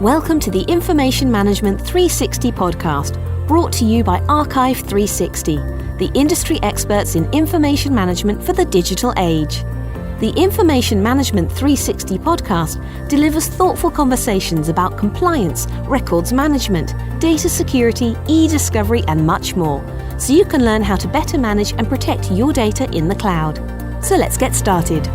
Welcome to the Information Management 360 podcast, brought to you by Archive 360, the industry experts in information management for the digital age. The Information Management 360 podcast delivers thoughtful conversations about compliance, records management, data security, e-discovery, and much more, so you can learn how to better manage and protect your data in the cloud. So let's get started.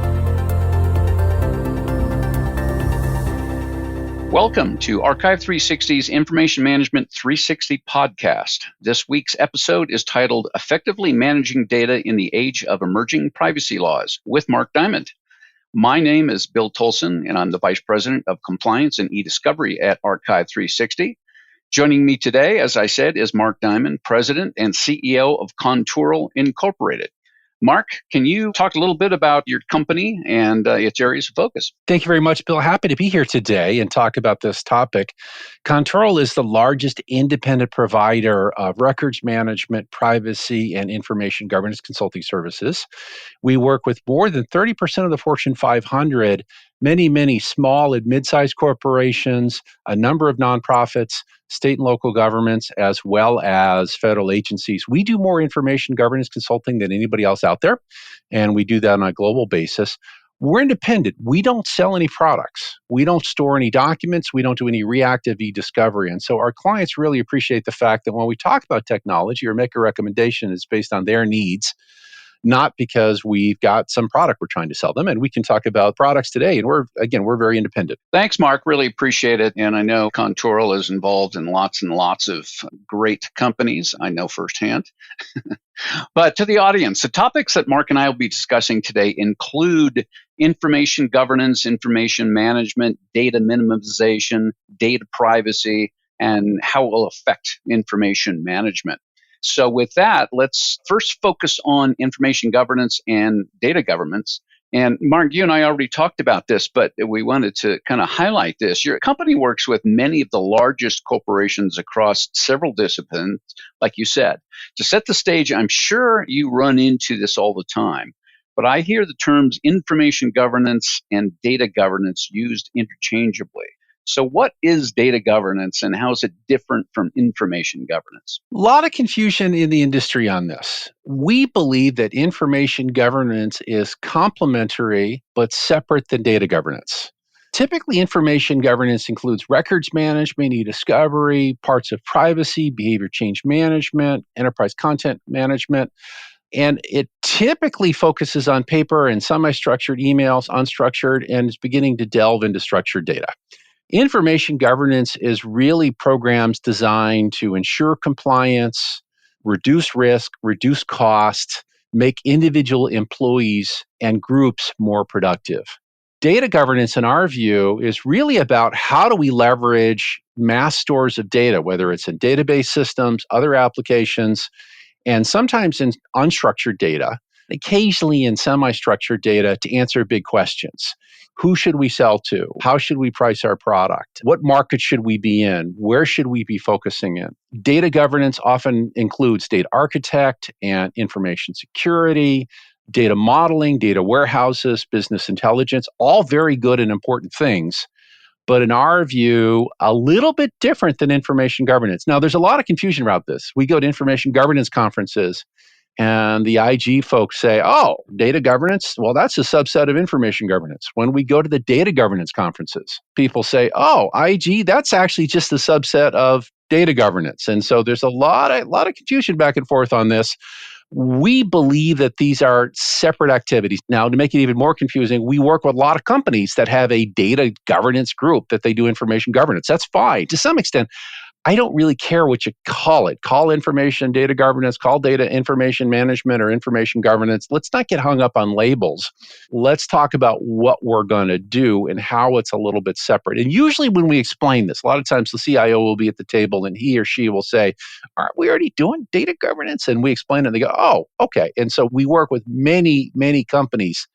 Welcome to Archive 360's Information Management 360 podcast. This week's episode is titled Effectively Managing Data in the Age of Emerging Privacy Laws with Mark Diamond. My name is Bill Tolson, and I'm the Vice President of Compliance and e-Discovery at Archive 360. Joining me today, as I said, is Mark Diamond, President and CEO of Contoural Incorporated. Mark, can you talk a little bit about your company and its areas of focus? Thank you very much, Bill. Happy to be here today and talk about this topic. Contoural is the largest independent provider of records management, privacy, and information governance consulting services. We work with more than 30% of the Fortune 500, many small and mid-sized corporations, a number of nonprofits, state and local governments, as well as federal agencies. We do more information governance consulting than anybody else out there, and we do that on a global basis. We're independent. We don't sell any products. We don't store any documents. We don't do any reactive e-discovery. And so our clients really appreciate the fact that when we talk about technology or make a recommendation, it's based on their needs, not because we've got some product we're trying to sell them. And we can talk about products today. And we're very independent. Thanks, Mark. Really appreciate it. And I know Contoural is involved in lots and lots of great companies. I know firsthand. But to the audience, the topics that Mark and I will be discussing today include information governance, information management, data minimization, data privacy, and how it will affect information management. So with that, let's first focus on information governance and data governance. And Mark, you and I already talked about this, but we wanted to kind of highlight this. Your company works with many of the largest corporations across several disciplines, like you said. To set the stage, I'm sure you run into this all the time, but I hear the terms information governance and data governance used interchangeably. So what is data governance and how is it different from information governance? A lot of confusion in the industry on this. We believe that information governance is complementary but separate than data governance. Typically, information governance includes records management, e-discovery, parts of privacy, behavior change management, enterprise content management. And it typically focuses on paper and semi-structured emails, unstructured, and is beginning to delve into structured data. Information governance is really programs designed to ensure compliance, reduce risk, reduce cost, make individual employees and groups more productive. Data governance, in our view, is really about how do we leverage mass stores of data, whether it's in database systems, other applications, and sometimes in unstructured data, occasionally in semi-structured data to answer big questions. Who should we sell to? How should we price our product? What market should we be in? Where should we be focusing in? Data governance often includes data architect and information security, data modeling, data warehouses, business intelligence, all very good and important things. But in our view, a little bit different than information governance. Now, there's a lot of confusion about this. We go to information governance conferences, and the IG folks say, oh, data governance, well, that's a subset of information governance. When we go to the data governance conferences, people say, oh, IG, that's actually just a subset of data governance. And so there's a lot of confusion back and forth on this. We believe that these are separate activities. Now, to make it even more confusing, we work with a lot of companies that have a data governance group that they do information governance. That's fine. To some extent, I don't really care what you call it. Call information data governance, call data information management or information governance. Let's not get hung up on labels. Let's talk about what we're going to do and how it's a little bit separate. And usually when we explain this, a lot of times the CIO will be at the table and he or she will say, aren't we already doing data governance? And we explain it and they go, oh, okay. And so we work with many companies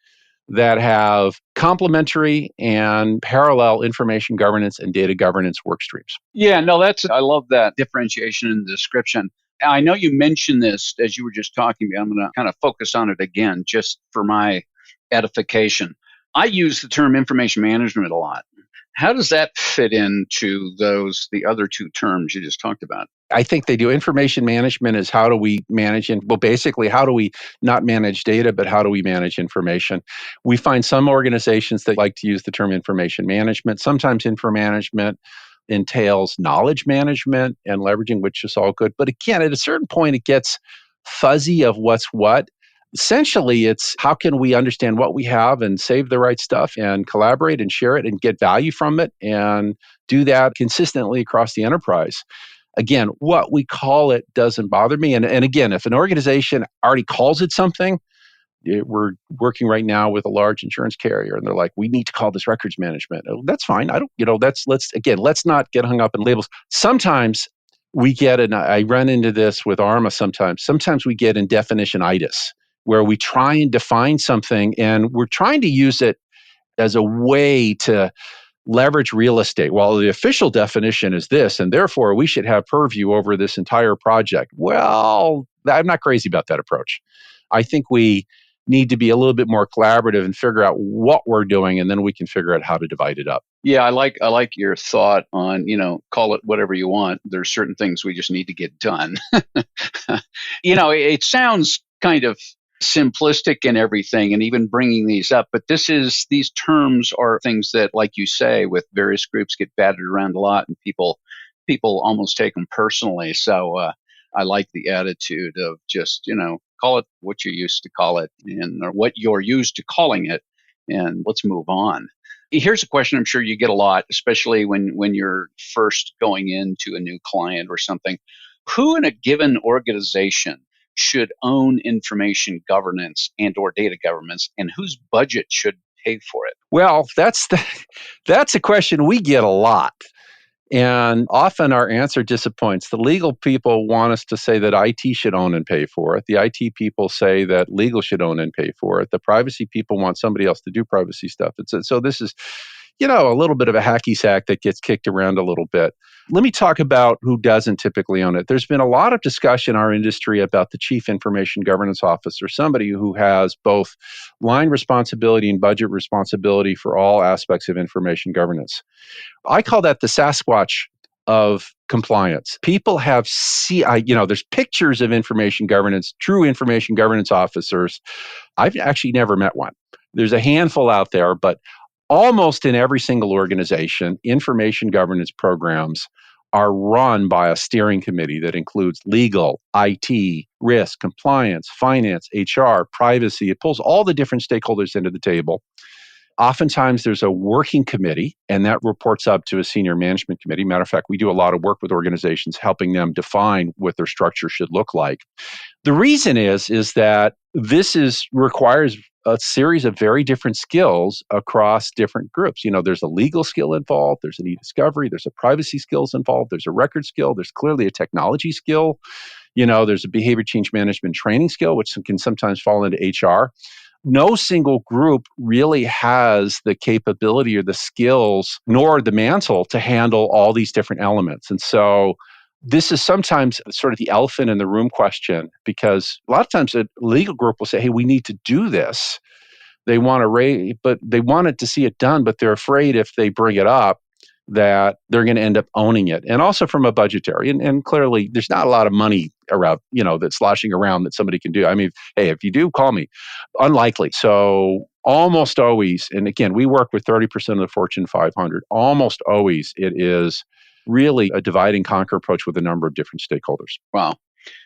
that have complementary and parallel information governance and data governance work streams. Yeah, no, I love that differentiation in the description. I know you mentioned this as you were just talking. I'm going to kind of focus on it again, just for my edification. I use the term information management a lot. How does that fit into the other two terms you just talked about? I think they do. Information management is how do we manage, basically, how do we not manage data, but how do we manage information? We find some organizations that like to use the term information management. Sometimes info management entails knowledge management and leveraging, which is all good. But again, at a certain point, it gets fuzzy of what's what. Essentially, it's how can we understand what we have and save the right stuff and collaborate and share it and get value from it and do that consistently across the enterprise. Again, what we call it doesn't bother me. And again, if an organization already calls it something, we're working right now with a large insurance carrier and they're like, we need to call this records management. Oh, that's fine. Let's not get hung up in labels. Sometimes we get, and I run into this with ARMA sometimes we get in definitionitis, where we try and define something and we're trying to use it as a way to leverage real estate. Well, the official definition is this, and therefore we should have purview over this entire project. Well, I'm not crazy about that approach. I think we need to be a little bit more collaborative and figure out what we're doing, and then we can figure out how to divide it up. Yeah, I like your thought on, call it whatever you want. There's certain things we just need to get done. It sounds kind of simplistic and everything, and even bringing these up, but these terms are things that, like you say, with various groups get batted around a lot, and people almost take them personally. So I like the attitude of just call it what you used to call it, or what you're used to calling it, and let's move on. Here's a question I'm sure you get a lot, especially when you're first going into a new client or something. Who in a given organization should own information governance and or data governance, and whose budget should pay for it? Well, that's a question we get a lot. And often our answer disappoints. The legal people want us to say that IT should own and pay for it. The IT people say that legal should own and pay for it. The privacy people want somebody else to do privacy stuff. So this is, a little bit of a hacky sack that gets kicked around a little bit. Let me talk about who doesn't typically own it. There's been a lot of discussion in our industry about the Chief Information Governance Officer, somebody who has both line responsibility and budget responsibility for all aspects of information governance. I call that the Sasquatch of compliance. People have there's pictures of information governance, true information governance officers. I've actually never met one. There's a handful out there, but almost in every single organization, information governance programs are run by a steering committee that includes legal, IT, risk, compliance, finance, HR, privacy. It pulls all the different stakeholders into the table. Oftentimes, there's a working committee, and that reports up to a senior management committee. Matter of fact, we do a lot of work with organizations helping them define what their structure should look like. The reason is that this requires a series of very different skills across different groups. There's a legal skill involved, there's an e-discovery, there's a privacy skills involved, there's a record skill, there's clearly a technology skill, there's a behavior change management training skill, which can sometimes fall into HR. No single group really has the capability or the skills, nor the mantle to handle all these different elements. And so this is sometimes sort of the elephant in the room question, because a lot of times a legal group will say, hey, we need to do this. They want to see it done, but they're afraid if they bring it up that they're going to end up owning it. And also from a budgetary, and clearly there's not a lot of money around, that's sloshing around that somebody can do. I mean, hey, if you do, call me. Unlikely. So almost always, and again, we work with 30% of the Fortune 500, almost always it is really a divide and conquer approach with a number of different stakeholders. Wow.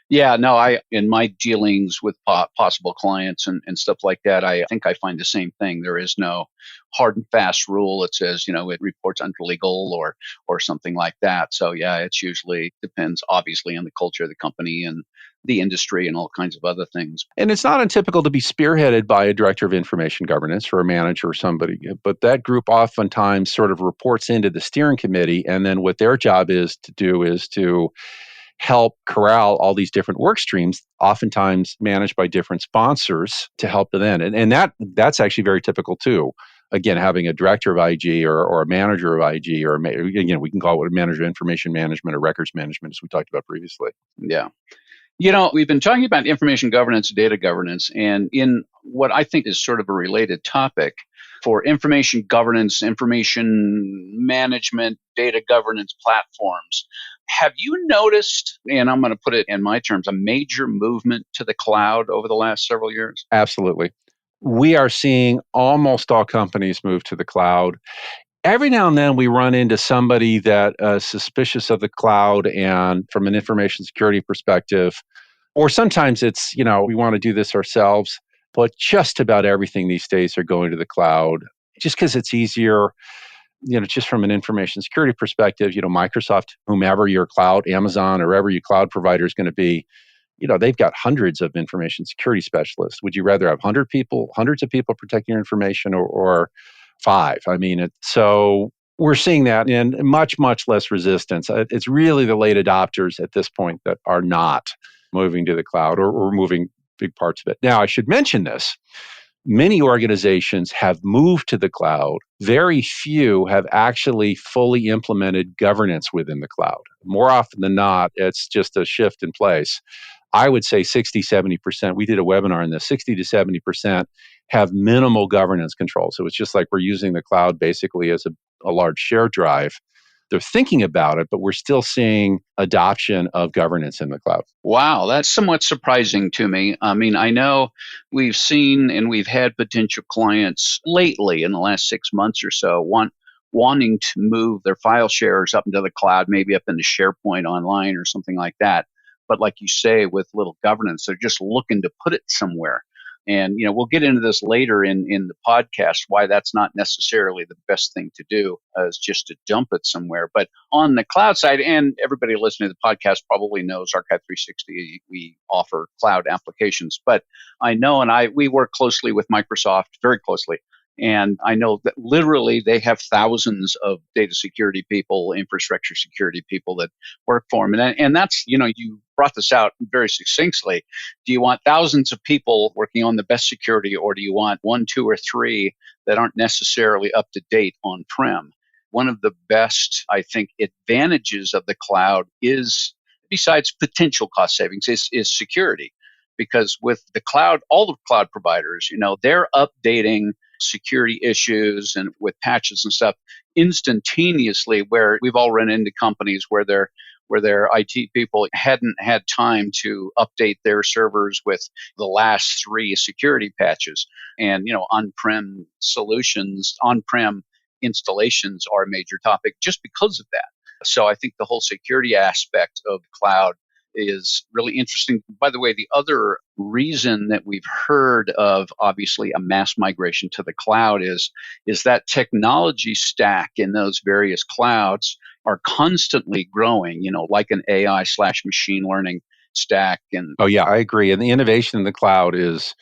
Yeah, no, in my dealings with possible clients and stuff like that, I think I find the same thing. There is no hard and fast rule that says, it reports under legal or something like that. So yeah, it's usually depends obviously on the culture of the company and the industry and all kinds of other things. And it's not untypical to be spearheaded by a director of information governance or a manager or somebody, but that group oftentimes sort of reports into the steering committee, and then what their job is to help corral all these different work streams, oftentimes managed by different sponsors to help them in. And that's actually very typical too. Again, having a director of IG or a manager of IG, or again, we can call it a manager of information management or records management, as we talked about previously. Yeah. We've been talking about information governance, data governance, and in what I think is sort of a related topic, for information governance, information management, data governance platforms. Have you noticed, and I'm going to put it in my terms, a major movement to the cloud over the last several years? Absolutely. We are seeing almost all companies move to the cloud. Every now and then we run into somebody that is suspicious of the cloud and from an information security perspective, or sometimes it's, we want to do this ourselves, but just about everything these days are going to the cloud just because it's easier, just from an information security perspective, Microsoft, whomever your cloud, Amazon, or wherever your cloud provider is going to be, they've got hundreds of information security specialists. Would you rather have hundreds of people protecting your information or five? So we're seeing that in much, much less resistance. It's really the late adopters at this point that are not moving to the cloud or moving big parts of it. Now, I should mention this. Many organizations have moved to the cloud. Very few have actually fully implemented governance within the cloud. More often than not, it's just a shift in place. I would say 60, 70%, we did a webinar on this, 60 to 70% have minimal governance control. So it's just like we're using the cloud basically as a large shared drive. They're thinking about it, but we're still seeing adoption of governance in the cloud. Wow, that's somewhat surprising to me. I know we've seen and we've had potential clients lately in the last 6 months or so wanting to move their file shares up into the cloud, maybe up into SharePoint Online or something like that. But like you say, with little governance, they're just looking to put it somewhere. And, we'll get into this later in the podcast, why that's not necessarily the best thing to do is just to dump it somewhere. But on the cloud side, and everybody listening to the podcast probably knows Archive 360, we offer cloud applications. But I know, we work closely with Microsoft, very closely. And I know that literally they have thousands of data security people, infrastructure security people that work for them. And that's, you brought this out very succinctly. Do you want thousands of people working on the best security, or do you want 1, 2, or 3 that aren't necessarily up to date on-prem? One of the best, I think, advantages of the cloud is, besides potential cost savings, is security. Because with the cloud, all the cloud providers, they're updating security issues and with patches and stuff instantaneously, where we've all run into companies where their IT people hadn't had time to update their servers with the last 3 security patches. And, on-prem solutions, on-prem installations are a major topic just because of that. So I think the whole security aspect of cloud is really interesting. By the way, the other reason that we've heard of obviously a mass migration to the cloud is that technology stack in those various clouds are constantly growing, like an AI/machine learning stack. And oh yeah, I agree. And the innovation in the cloud is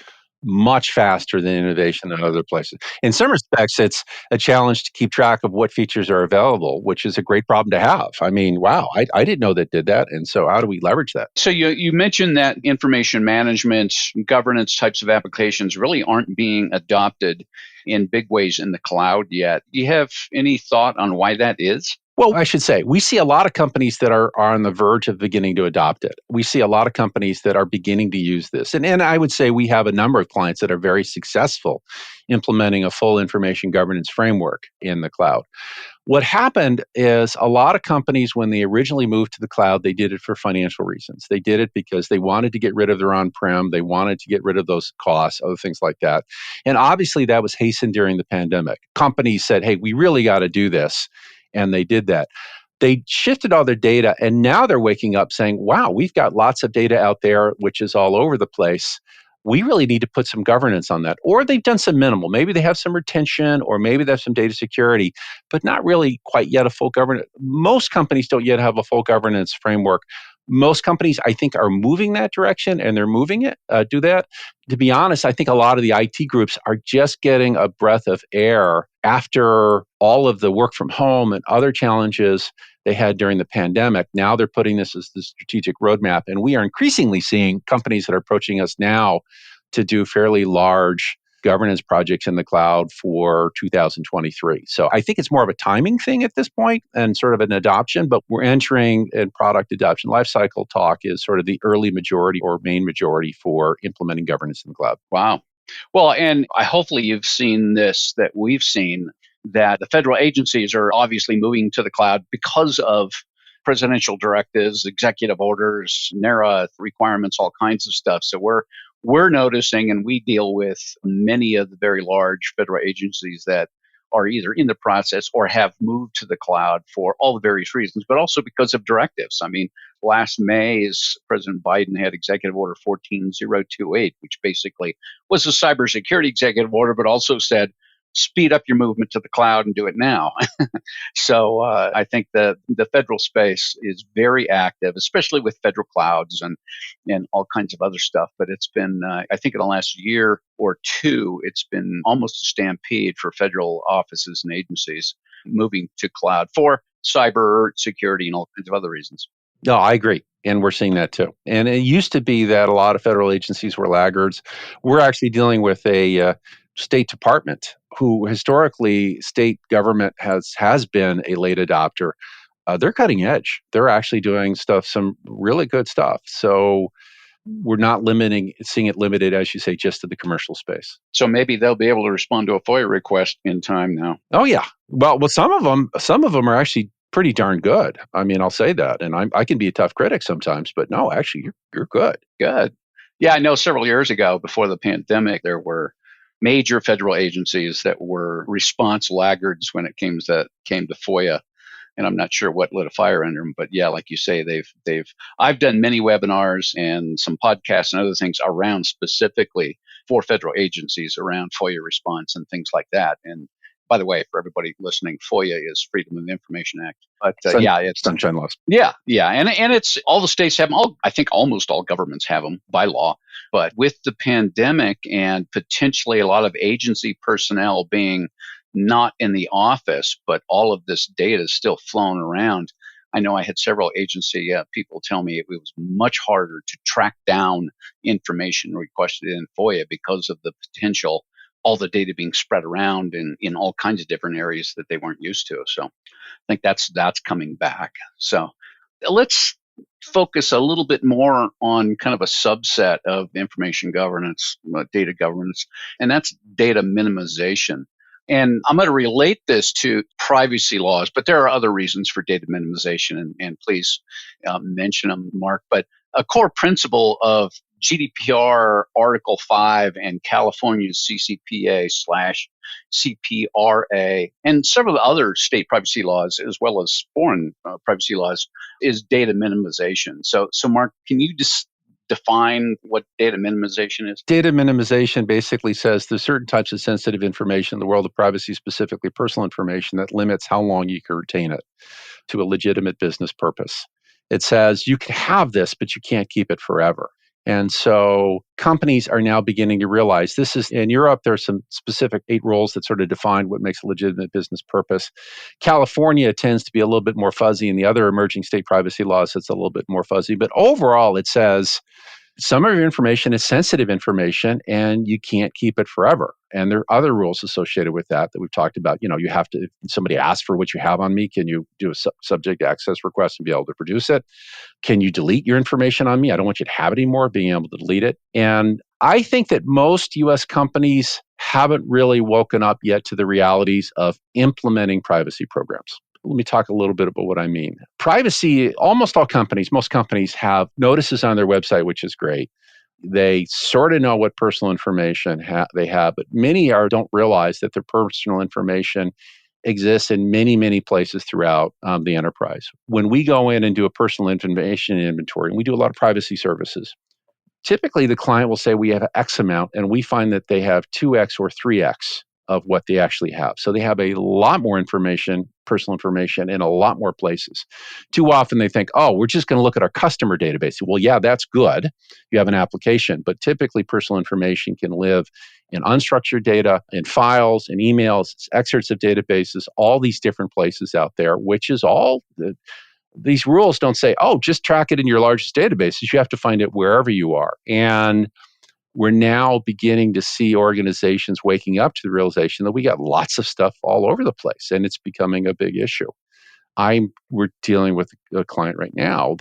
much faster than innovation in other places. In some respects, it's a challenge to keep track of what features are available, which is a great problem to have. Wow, I didn't know that did that. And so how do we leverage that? So you mentioned that information management, governance types of applications really aren't being adopted in big ways in the cloud yet. Do you have any thought on why that is? Well, I should say, we see a lot of companies that are on the verge of beginning to adopt it. We see a lot of companies that are beginning to use this. And I would say we have a number of clients that are very successful implementing a full information governance framework in the cloud. What happened is a lot of companies, when they originally moved to the cloud, they did it for financial reasons. They did it because they wanted to get rid of their on-prem. They wanted to get rid of those costs, other things like that. And obviously, that was hastened during the pandemic. Companies said, hey, we really got to do this. And they did that. They shifted all their data, and now they're waking up saying, wow, we've got lots of data out there, which is all over the place. We really need to put some governance on that. Or they've done some minimal. Maybe they have some retention, or maybe they have some data security, but not really quite yet a full governance. Most companies don't yet have a full governance framework. Most companies, I think, are moving that direction, and they're moving it, do that. To be honest, I think a lot of the IT groups are just getting a breath of air after all of the work from home and other challenges they had during the pandemic. Now they're putting this as the strategic roadmap, and we are increasingly seeing companies that are approaching us now to do fairly large governance projects in the cloud for 2023. So I think it's more of a timing thing at this point and sort of an adoption, but we're entering in product adoption. Lifecycle talk is sort of the early majority or main majority for implementing governance in the cloud. Wow. Well, and hopefully you've seen this, that we've seen, that the federal agencies are obviously moving to the cloud because of presidential directives, executive orders, NARA requirements, all kinds of stuff. So we're noticing, and we deal with many of the very large federal agencies that are either in the process or have moved to the cloud for all the various reasons, but also because of directives. I mean, last May, President Biden had Executive Order 14028, which basically was a cybersecurity executive order, but also said, speed up your movement to the cloud and do it now. So I think the federal space is very active, especially with federal clouds and all kinds of other stuff. But it's been, I think in the last year or two, it's been almost a stampede for federal offices and agencies moving to cloud for cyber security and all kinds of other reasons. No, I agree. And we're seeing that too. And it used to be that a lot of federal agencies were laggards. We're actually dealing with a State Department who historically state government has been a late adopter. They're cutting edge. They're actually doing some really good stuff. So we're not seeing it limited, as you say, just to the commercial space. So maybe they'll be able to respond to a FOIA request in time now. Oh yeah. Well, some of them are actually pretty darn good. I mean, I'll say that, and I can be a tough critic sometimes, but no, actually, you're good. Good. Yeah, I know several years ago, before the pandemic, there were major federal agencies that were response laggards when it came to FOIA, and I'm not sure what lit a fire under them. But yeah, like you say, I've done many webinars and some podcasts and other things around specifically for federal agencies around FOIA response and things like that. And by the way, for everybody listening, FOIA is Freedom of Information Act. But it's Sunshine Laws. Yeah, and it's all the states have them. I think almost all governments have them by law. But with the pandemic and potentially a lot of agency personnel being not in the office, but all of this data is still flowing around, I know I had several agency people tell me it was much harder to track down information requested in FOIA because of the potential, all the data being spread around in all kinds of different areas that they weren't used to. So I think that's coming back. So let's focus a little bit more on kind of a subset of information governance, data governance, and that's data minimization. And I'm going to relate this to privacy laws, but there are other reasons for data minimization, and please mention them, Mark. But a core principle of GDPR Article 5 and California's CCPA/CPRA and several other state privacy laws, as well as foreign privacy laws, is data minimization. So Mark, can you just define what data minimization is? Data minimization basically says there's certain types of sensitive information in the world of privacy, specifically personal information, that limits how long you can retain it to a legitimate business purpose. It says you can have this, but you can't keep it forever. And so companies are now beginning to realize this is, in Europe, there's some specific 8 rules that sort of define what makes a legitimate business purpose. California tends to be a little bit more fuzzy, and the other emerging state privacy laws, it's a little bit more fuzzy. But overall, it says some of your information is sensitive information and you can't keep it forever. And there are other rules associated with that we've talked about. You have to, if somebody asks for what you have on me, can you do a subject access request and be able to produce it? Can you delete your information on me? I don't want you to have it anymore, being able to delete it. And I think that most US companies haven't really woken up yet to the realities of implementing privacy programs. Let me talk a little bit about what I mean. Privacy, most companies have notices on their website, which is great. They sort of know what personal information they have, but many don't realize that their personal information exists in many, many places throughout the enterprise. When we go in and do a personal information inventory, and we do a lot of privacy services, typically the client will say we have X amount, and we find that they have 2X or 3X of what they actually have. So they have a lot more information, personal information, in a lot more places. Too often they think, we're just going to look at our customer database. Well, yeah, that's good. You have an application, but typically personal information can live in unstructured data, in files, in emails, excerpts of databases, all these different places out there, which is all these rules don't say, just track it in your largest databases. You have to find it wherever you are. And we're now beginning to see organizations waking up to the realization that we got lots of stuff all over the place, and it's becoming a big issue. We're dealing with a client right now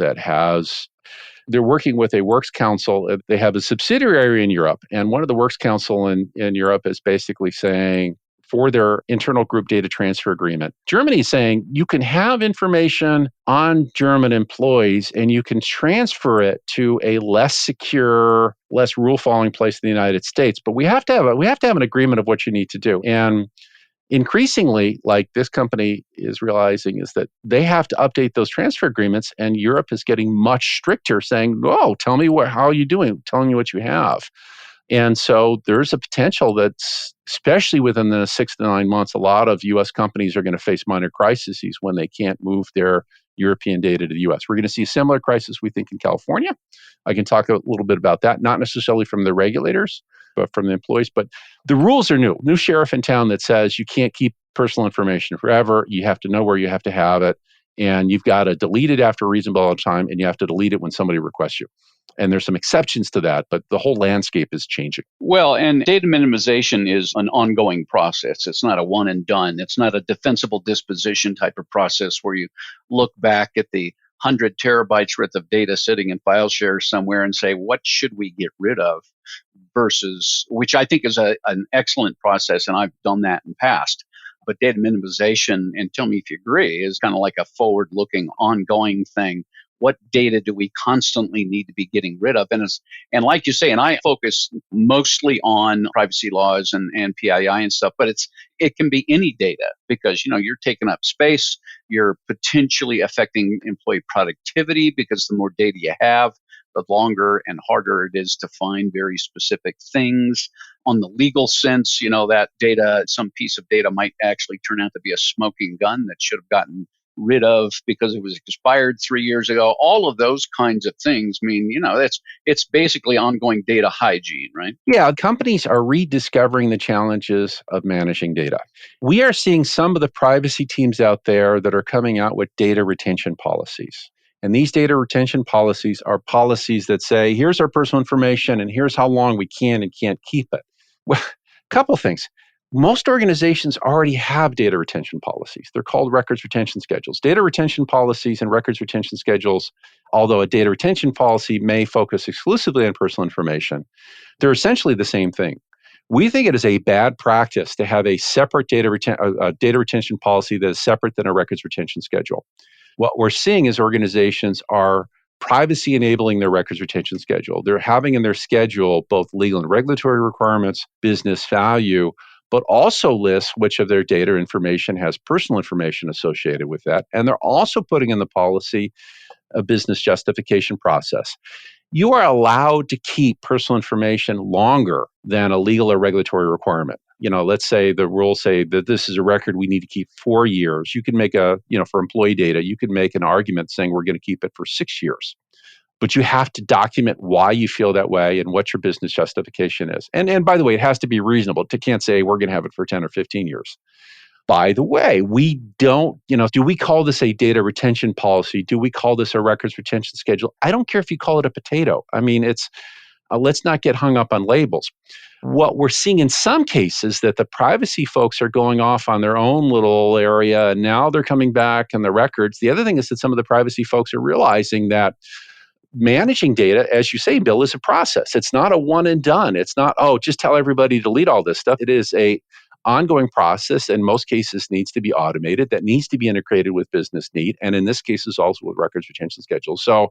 they're working with a works council. They have a subsidiary in Europe, and one of the works council in Europe is basically saying, for their internal group data transfer agreement, Germany is saying you can have information on German employees and you can transfer it to a less secure, less rule-following place in the United States. But we have to have an agreement of what you need to do. And increasingly, like this company is realizing, is that they have to update those transfer agreements, and Europe is getting much stricter, saying, "Oh, tell me how are you doing? Telling you what you have." And so there's a potential that's, especially within the 6 to 9 months, a lot of U.S. companies are going to face minor crises when they can't move their European data to the U.S. We're going to see a similar crisis, we think, in California. I can talk a little bit about that, not necessarily from the regulators, but from the employees. But the rules are new sheriff in town that says you can't keep personal information forever. You have to know where you have to have it, and you've got to delete it after a reasonable amount of time, and you have to delete it when somebody requests you. And there's some exceptions to that, but the whole landscape is changing. Well, and data minimization is an ongoing process. It's not a one and done. It's not a defensible disposition type of process where you look back at the 100 terabytes worth of data sitting in file shares somewhere and say, what should we get rid of? Versus, which I think is an excellent process, and I've done that in the past. But data minimization, and tell me if you agree, is kind of like a forward-looking, ongoing thing. What data do we constantly need to be getting rid of? And like you say, and I focus mostly on privacy laws and PII and stuff, but it can be any data because, you're taking up space, you're potentially affecting employee productivity because the more data you have, the longer and harder it is to find very specific things. On the legal sense, that data, some piece of data might actually turn out to be a smoking gun that should have gotten rid of because it was expired 3 years ago. All of those kinds of things mean, it's basically ongoing data hygiene, right? Yeah, companies are rediscovering the challenges of managing data. We are seeing some of the privacy teams out there that are coming out with data retention policies. And these data retention policies are policies that say, here's our personal information and here's how long we can and can't keep it. Well, a couple things. Most organizations already have data retention policies. They're called records retention schedules. Data retention policies and records retention schedules, although a data retention policy may focus exclusively on personal information, they're essentially the same thing. We think it is a bad practice to have a separate data retention policy that is separate than a records retention schedule. What we're seeing is organizations are privacy enabling their records retention schedule. They're having in their schedule both legal and regulatory requirements, business value, but also lists which of their data information has personal information associated with that. And they're also putting in the policy a business justification process. You are allowed to keep personal information longer than a legal or regulatory requirement. Let's say the rules say that this is a record we need to keep 4 years. You can make for employee data, you can make an argument saying we're going to keep it for 6 years. But you have to document why you feel that way and what your business justification is. And by the way, it has to be reasonable. You can't say we're going to have it for 10 or 15 years. By the way, we don't, do we call this a data retention policy? Do we call this a records retention schedule? I don't care if you call it a potato. I mean, let's not get hung up on labels. What we're seeing in some cases that the privacy folks are going off on their own little area, and now they're coming back on the records. The other thing is that some of the privacy folks are realizing that managing data, as you say, Bill, is a process. It's not a one and done. It's not, just tell everybody to delete all this stuff. It is a ongoing process, in most cases needs to be automated, that needs to be integrated with business need, and in this case is also with records retention schedules. So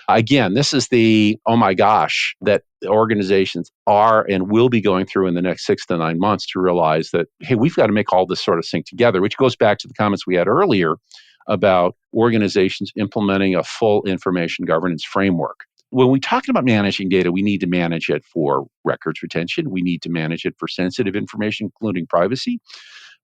again, this is the, oh my gosh, that organizations are and will be going through in the next 6 to 9 months to realize that, hey, we've got to make all this sort of sync together, which goes back to the comments we had earlier about organizations implementing a full information governance framework. When we talk about managing data, we need to manage it for records retention. We need to manage it for sensitive information, including privacy.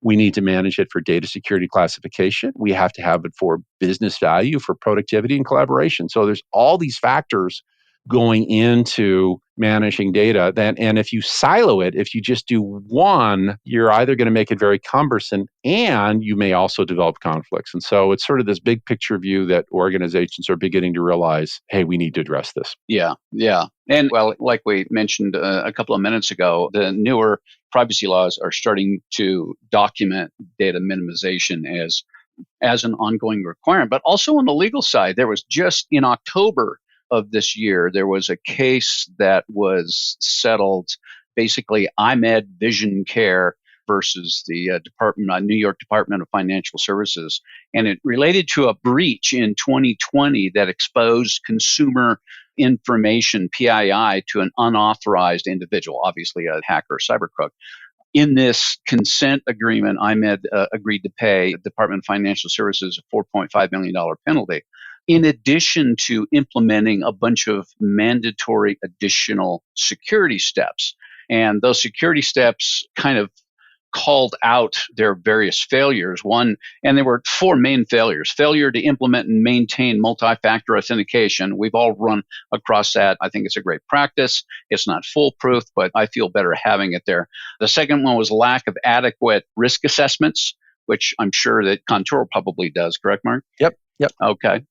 We need to manage it for data security classification. We have to have it for business value, for productivity and collaboration. So there's all these factors going into managing data. And if you silo it, if you just do one, you're either going to make it very cumbersome and you may also develop conflicts. And so it's sort of this big picture view that organizations are beginning to realize, hey, we need to address this. Yeah. And well, like we mentioned a couple of minutes ago, the newer privacy laws are starting to document data minimization as as an ongoing requirement. But also on the legal side, there was just in October of this year, there was a case that was settled, basically IMED Vision Care versus the New York Department of Financial Services. And it related to a breach in 2020 that exposed consumer information, PII, to an unauthorized individual, obviously a hacker, cyber crook. In this consent agreement, IMED agreed to pay the Department of Financial Services a $4.5 million penalty, in addition to implementing a bunch of mandatory additional security steps. And those security steps kind of called out their various failures. And there were four main failures. Failure to implement and maintain multi-factor authentication. We've all run across that. I think it's a great practice. It's not foolproof, but I feel better having it there. The second one was lack of adequate risk assessments, which I'm sure that Contour probably does. Correct, Mark? Yep. Okay.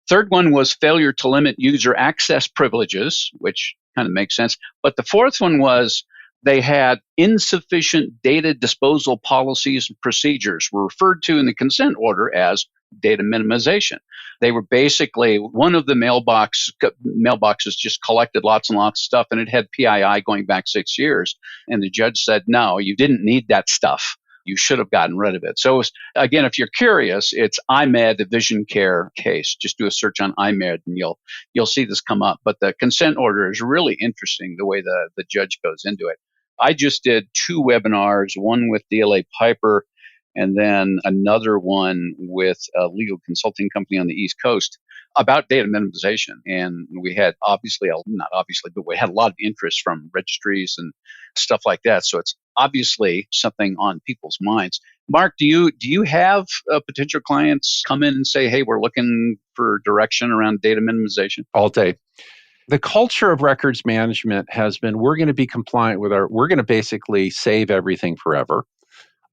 Third one was failure to limit user access privileges, which kind of makes sense. But the fourth one was they had insufficient data disposal policies and procedures, were referred to in the consent order as data minimization. They were basically, one of the mailboxes just collected lots and lots of stuff, and it had PII going back 6 years. And the judge said, no, you didn't need that stuff. You should have gotten rid of it. So again, if you're curious, it's IMED, the Vision Care case. Just do a search on IMED and you'll see this come up. But the consent order is really interesting, the way the judge goes into it. I just did 2 webinars, one with DLA Piper and then another one with a legal consulting company on the East Coast about data minimization. And we had but we had a lot of interest from registries and stuff like that. So it's obviously something on people's minds. Mark, do you have potential clients come in and say, hey, we're looking for direction around data minimization? All day. The culture of records management has been, we're going to be compliant with we're going to basically save everything forever.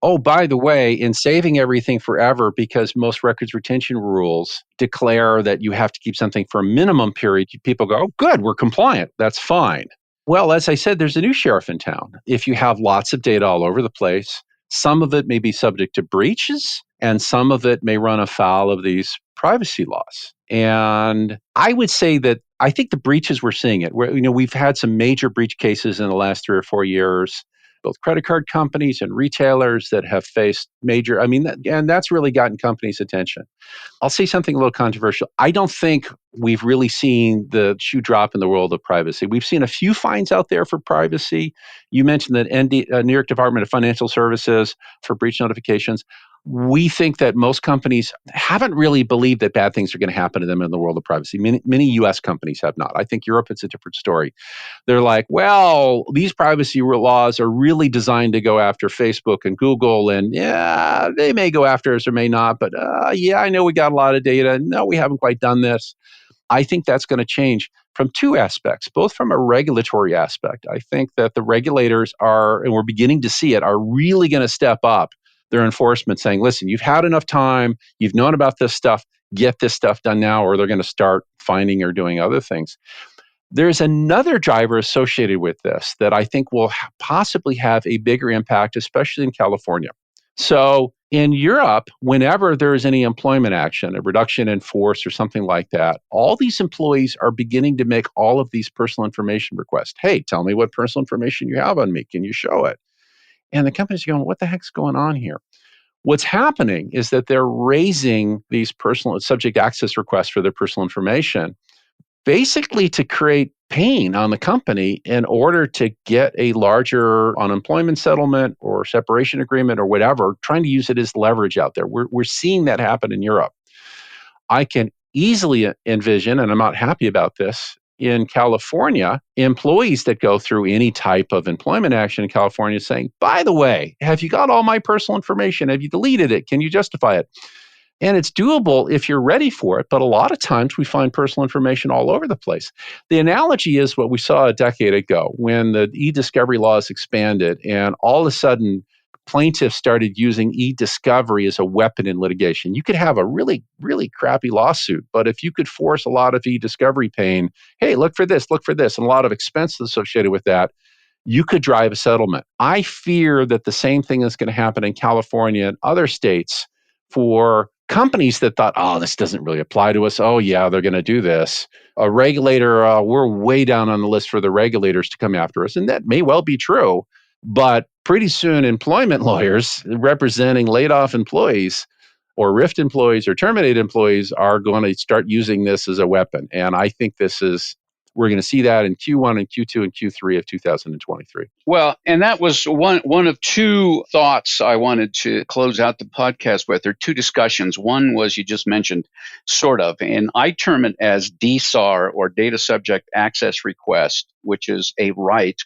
Oh, by the way, in saving everything forever, because most records retention rules declare that you have to keep something for a minimum period, people go, oh, good, we're compliant. That's fine. Well, as I said, there's a new sheriff in town. If you have lots of data all over the place, some of it may be subject to breaches, and some of it may run afoul of these privacy laws. And I would say that I think the breaches, we're seeing it. We've had some major breach cases in the last 3 or 4 years, both credit card companies and retailers that have faced major, and that's really gotten companies' attention. I'll say something a little controversial. I don't think we've really seen the shoe drop in the world of privacy. We've seen a few fines out there for privacy. You mentioned that New York Department of Financial Services for breach notifications. We think that most companies haven't really believed that bad things are going to happen to them in the world of privacy. Many U.S. companies have not. I think Europe, it's a different story. They're like, well, these privacy laws are really designed to go after Facebook and Google, and yeah, they may go after us or may not, but yeah, I know we got a lot of data. No, we haven't quite done this. I think that's going to change from 2 aspects, both from a regulatory aspect. I think that the regulators are, and we're beginning to see it, are really going to step up their enforcement, saying, listen, you've had enough time, you've known about this stuff, get this stuff done now, or they're going to start finding or doing other things. There's another driver associated with this that I think will possibly have a bigger impact, especially in California. So in Europe, whenever there is any employment action, a reduction in force or something like that, all these employees are beginning to make all of these personal information requests. Hey, tell me what personal information you have on me. Can you show it? And the companies are going, what the heck's going on here? What's happening is that they're raising these personal subject access requests for their personal information, basically to create pain on the company in order to get a larger unemployment settlement or separation agreement or whatever, trying to use it as leverage out there. We're seeing that happen in Europe. I can easily envision, and I'm not happy about this, in California, employees that go through any type of employment action in California saying, by the way, have you got all my personal information? Have you deleted it? Can you justify it? And it's doable if you're ready for it, but a lot of times we find personal information all over the place. The analogy is what we saw a decade ago when the e-discovery laws expanded and all of a sudden plaintiffs started using e-discovery as a weapon in litigation. You could have a really, really crappy lawsuit, but if you could force a lot of e-discovery pain, hey, look for this, and a lot of expenses associated with that, you could drive a settlement. I fear that the same thing is going to happen in California and other states for companies that thought, oh, this doesn't really apply to us. Oh, yeah, they're going to do this. A regulator, we're way down on the list for the regulators to come after us. And that may well be true. But pretty soon, employment lawyers representing laid off employees or RIFT employees or terminated employees are going to start using this as a weapon. And I think we're going to see that in Q1 and Q2 and Q3 of 2023. Well, and that was one of two thoughts I wanted to close out the podcast with, or two discussions. One was you just mentioned, sort of, and I term it as DSAR, or Data Subject Access Request, which is a right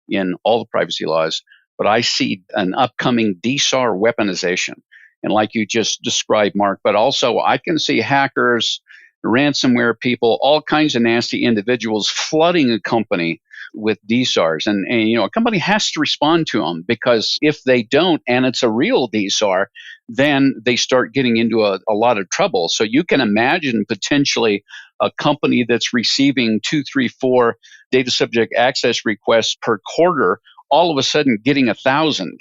in all the privacy laws. But I see an upcoming DSAR weaponization. And like you just described, Mark, but also I can see hackers, ransomware people, all kinds of nasty individuals flooding a company with DSARs. And a company has to respond to them, because if they don't, and it's a real DSAR, then they start getting into a lot of trouble. So you can imagine potentially a company that's receiving 2, 3, 4 data subject access requests per quarter, all of a sudden getting 1,000.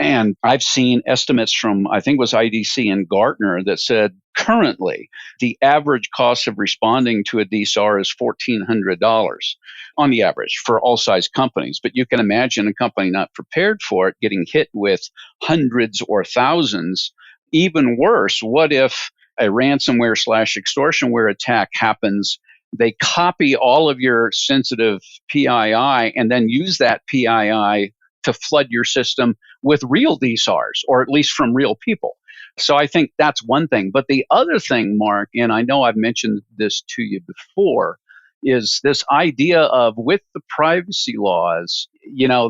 And I've seen estimates from, I think it was IDC and Gartner, that said currently the average cost of responding to a DSAR is $1,400 on the average for all size companies. But you can imagine a company not prepared for it getting hit with hundreds or thousands. Even worse, what if a ransomware / extortionware attack happens? They copy all of your sensitive PII and then use that PII to flood your system with real DSARs, or at least from real people. So I think that's one thing. But the other thing, Mark, and I know I've mentioned this to you before, is this idea of, with the privacy laws,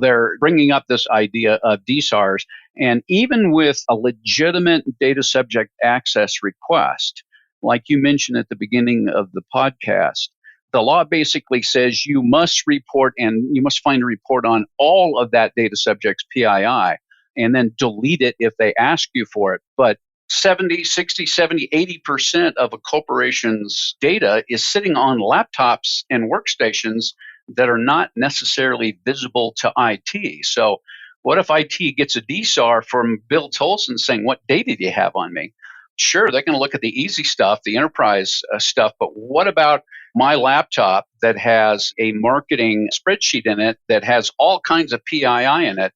they're bringing up this idea of DSARs. And even with a legitimate data subject access request, like you mentioned at the beginning of the podcast, the law basically says you must report, and you must find a report on all of that data subject's PII, and then delete it if they ask you for it. But 70, 60, 70, 80% of a corporation's data is sitting on laptops and workstations that are not necessarily visible to IT. So what if IT gets a DSAR from Bill Tolson saying, what data do you have on me? Sure, they're going to look at the easy stuff, the enterprise stuff, but what about my laptop that has a marketing spreadsheet in it that has all kinds of PII in it?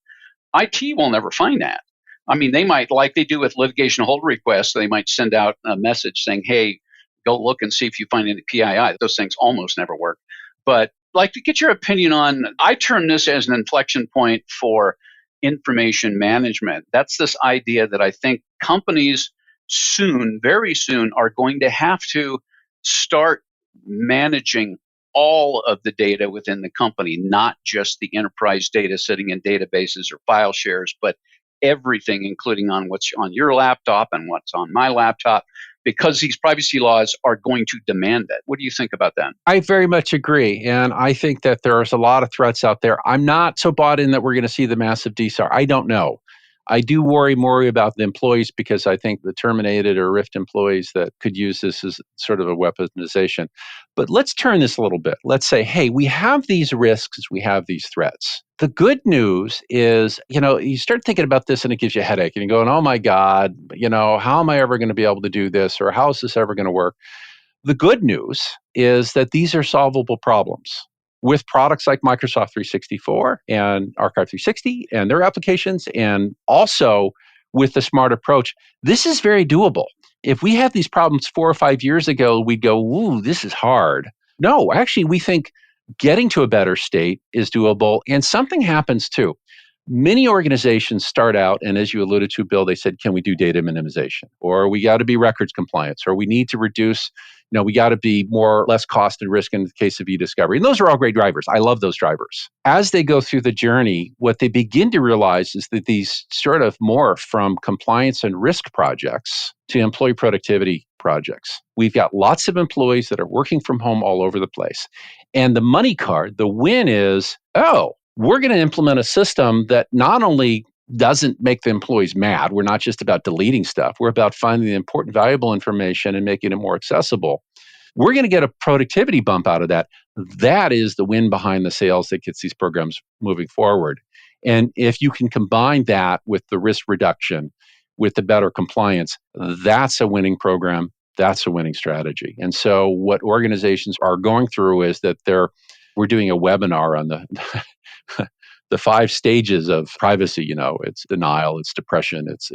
IT will never find that. I mean, they might, like they do with litigation hold requests, they might send out a message saying, hey, go look and see if you find any PII. Those things almost never work. But like, to get your opinion on, I term this as an inflection point for information management. That's this idea that I think companies soon, very soon, are going to have to start managing all of the data within the company, not just the enterprise data sitting in databases or file shares, but everything, including on what's on your laptop and what's on my laptop, because these privacy laws are going to demand it. What do you think about that? I very much agree. And I think that there's a lot of threats out there. I'm not so bought in that we're going to see the massive DSAR. I don't know. I do worry more about the employees, because I think the terminated or RIFT employees that could use this as sort of a weaponization. But let's turn this a little bit. Let's say, hey, we have these risks, we have these threats. The good news is, you start thinking about this and it gives you a headache, and you're going, oh my God, how am I ever going to be able to do this? Or how is this ever going to work? The good news is that these are solvable problems. With products like Microsoft 364 and Archive 360 and their applications, and also with the smart approach, this is very doable. If we had these problems 4 or 5 years ago, we'd go, ooh, this is hard. No, actually, we think getting to a better state is doable, and something happens too. Many organizations start out, and as you alluded to, Bill, they said, can we do data minimization? Or we got to be records compliance, or we need to reduce, we got to be less cost and risk in the case of e-discovery. And those are all great drivers. I love those drivers. As they go through the journey, what they begin to realize is that these sort of morph from compliance and risk projects to employee productivity projects. We've got lots of employees that are working from home all over the place. And the money card, the win is, we're going to implement a system that not only doesn't make the employees mad, we're not just about deleting stuff, we're about finding the important, valuable information and making it more accessible. We're going to get a productivity bump out of that. That is the win behind the sales that gets these programs moving forward. And if you can combine that with the risk reduction, with the better compliance, that's a winning program. That's a winning strategy. And so what organizations are going through is that we're doing a webinar on the the 5 stages of privacy. It's denial, it's depression, it's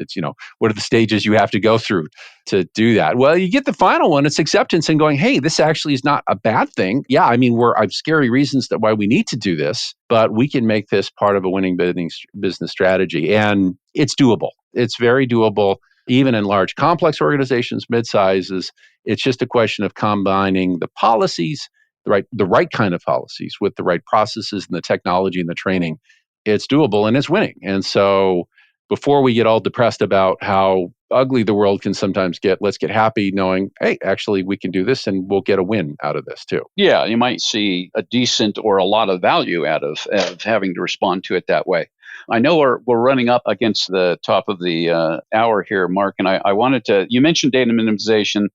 what are the stages you have to go through to do that? Well, you get the final one, it's acceptance and going, hey, this actually is not a bad thing. Yeah, I mean, I've scary reasons that why we need to do this, but we can make this part of a winning business strategy. And it's doable. It's very doable, even in large, complex organizations, mid-sizes. It's just a question of combining the policies, the right kind of policies with the right processes and the technology and the training. It's doable and it's winning. And so before we get all depressed about how ugly the world can sometimes get, let's get happy knowing, hey, actually we can do this and we'll get a win out of this too. Yeah, you might see a decent or a lot of value out of having to respond to it that way. I know we're running up against the top of the hour here, Mark, and I wanted you mentioned data minimization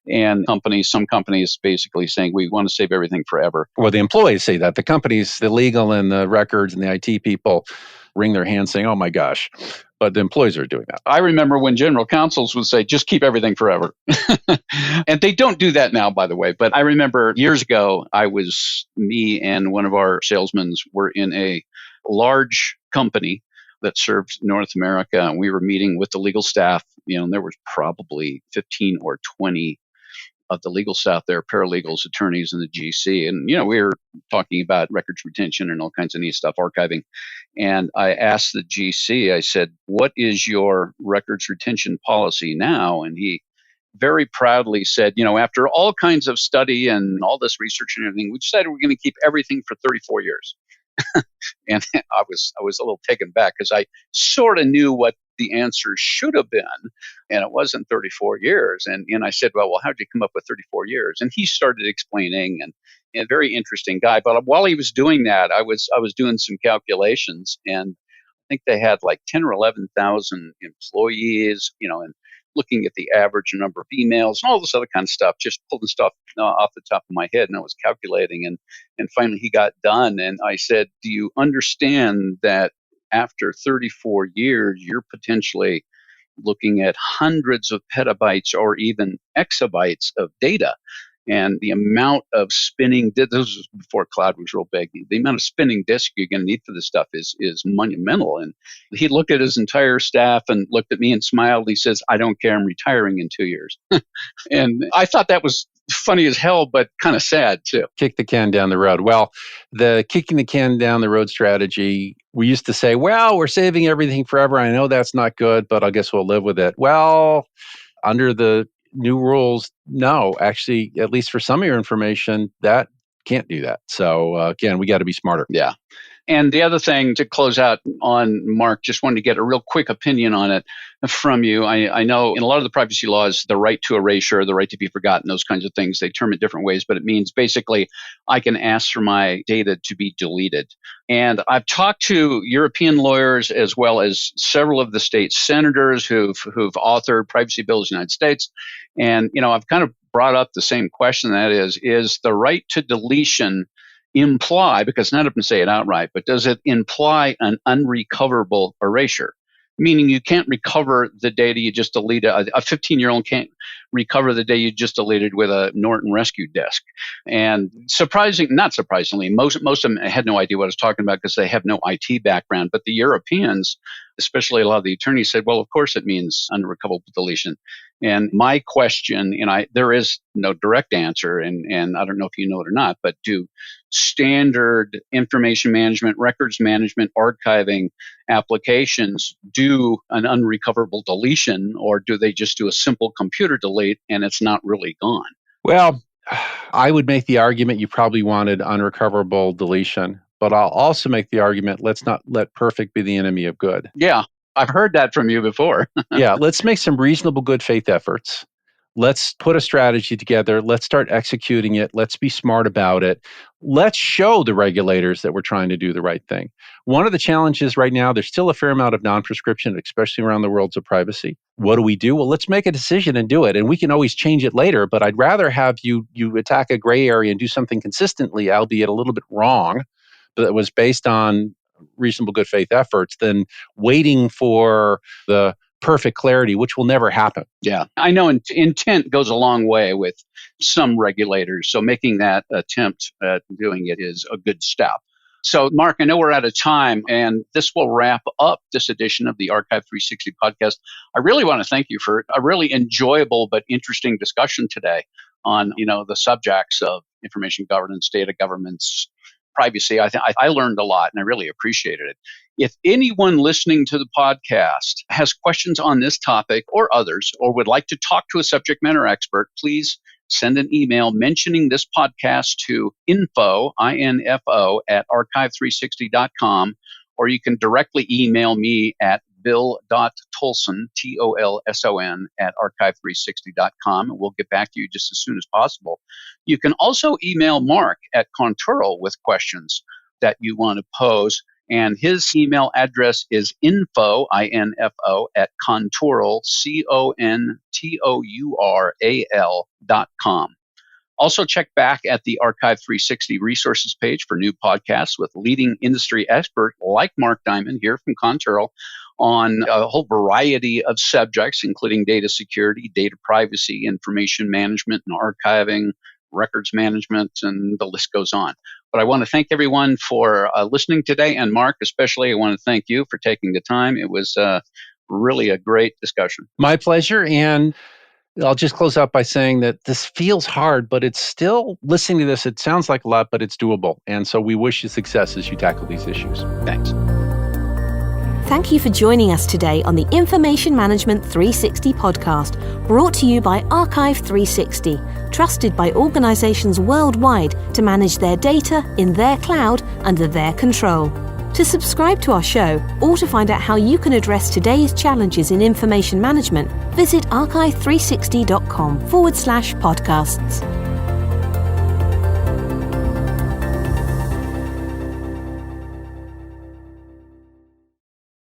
and some companies basically saying we want to save everything forever. Well, the employees say that. The companies, the legal and the records and the IT people wring their hands saying, oh my gosh, but the employees are doing that. I remember when general counsels would say, just keep everything forever. And they don't do that now, by the way. But I remember years ago, me and one of our salesmen were in a large company that served North America, and we were meeting with the legal staff, and there was probably 15 or 20 of the legal staff there, paralegals, attorneys, and the GC. And, we were talking about records retention and all kinds of neat stuff, archiving. And I asked the GC, I said, what is your records retention policy now? And he very proudly said, after all kinds of study and all this research and everything, we decided we're going to keep everything for 34 years. And I was a little taken back because I sort of knew what the answer should have been, and it wasn't 34 years. And I said, well, how did you come up with 34 years? And he started explaining, and a very interesting guy. But while he was doing that, I was doing some calculations, and I think they had like 10 or 11,000 employees, and looking at the average number of emails and all this other kind of stuff, just pulling stuff off the top of my head, and I was calculating, and finally he got done, and I said, do you understand that after 34 years, you're potentially looking at hundreds of petabytes or even exabytes of data? And the amount of spinning, this was before cloud was real big, the amount of spinning disk you're going to need for this stuff is monumental. And he looked at his entire staff and looked at me and smiled. He says, I don't care, I'm retiring in 2 years. And I thought that was funny as hell, but kind of sad too. Kick the can down the road. Well, the kicking the can down the road strategy, we used to say, well, we're saving everything forever. I know that's not good, but I guess we'll live with it. Well, under the new rules, no, actually, at least for some of your information, that can't do that. So again, we got to be smarter. Yeah. And the other thing to close out on, Mark, just wanted to get a real quick opinion on it from you. I know in a lot of the privacy laws, the right to erasure, the right to be forgotten, those kinds of things, they term it different ways, but it means basically I can ask for my data to be deleted. And I've talked to European lawyers as well as several of the state senators who've authored privacy bills in the United States. And, I've kind of brought up the same question, that is the right to deletion imply, because none of them say it outright, but does it imply an unrecoverable erasure? Meaning you can't recover the data you just deleted. A 15-year-old can't recover the data you just deleted with a Norton Rescue Disk. And not surprisingly, most of them had no idea what I was talking about because they have no IT background. But the Europeans, especially a lot of the attorneys, said, well, of course it means unrecoverable deletion. And my question, there is no direct answer, and I don't know if you know it or not, but do standard information management, records management, archiving applications do an unrecoverable deletion, or do they just do a simple computer delete and it's not really gone? Well, I would make the argument you probably wanted unrecoverable deletion, but I'll also make the argument, let's not let perfect be the enemy of good. Yeah. I've heard that from you before. Yeah, let's make some reasonable good faith efforts. Let's put a strategy together. Let's start executing it. Let's be smart about it. Let's show the regulators that we're trying to do the right thing. One of the challenges right now, there's still a fair amount of non-prescription, especially around the worlds of privacy. What do? Well, let's make a decision and do it. And we can always change it later, but I'd rather have you attack a gray area and do something consistently, albeit a little bit wrong, but it was based on reasonable good faith efforts, than waiting for the perfect clarity, which will never happen. Yeah, I know intent goes a long way with some regulators. So making that attempt at doing it is a good step. So, Mark, I know we're out of time, and this will wrap up this edition of the Archive 360 podcast. I really want to thank you for a really enjoyable but interesting discussion today on, the subjects of information governance, data governance, privacy. I learned a lot, and I really appreciated it. If anyone listening to the podcast has questions on this topic or others, or would like to talk to a subject matter expert, please send an email mentioning this podcast to info, I-N-F-O, at archive360.com, or you can directly email me at bill.tolson, T-O-L-S-O-N, at archive360.com, and we'll get back to you just as soon as possible. You can also email Mark at Contourl with questions that you want to pose, and his email address is info, I-N-F-O, at Contourl, CONTOURAL.com. Also, check back at the Archive 360 resources page for new podcasts with leading industry experts like Mark Diamond here from Contourl on a whole variety of subjects, including data security, data privacy, information management and archiving, records management, and the list goes on. But I want to thank everyone for listening today. And Mark, especially, I want to thank you for taking the time. It was really a great discussion. My pleasure. And I'll just close out by saying that this feels hard, but it's still, listening to this, it sounds like a lot, but it's doable. And so we wish you success as you tackle these issues. Thanks. Thank you for joining us today on the Information Management 360 podcast, brought to you by Archive 360, trusted by organizations worldwide to manage their data in their cloud under their control. To subscribe to our show or to find out how you can address today's challenges in information management, visit archive360.com/podcasts.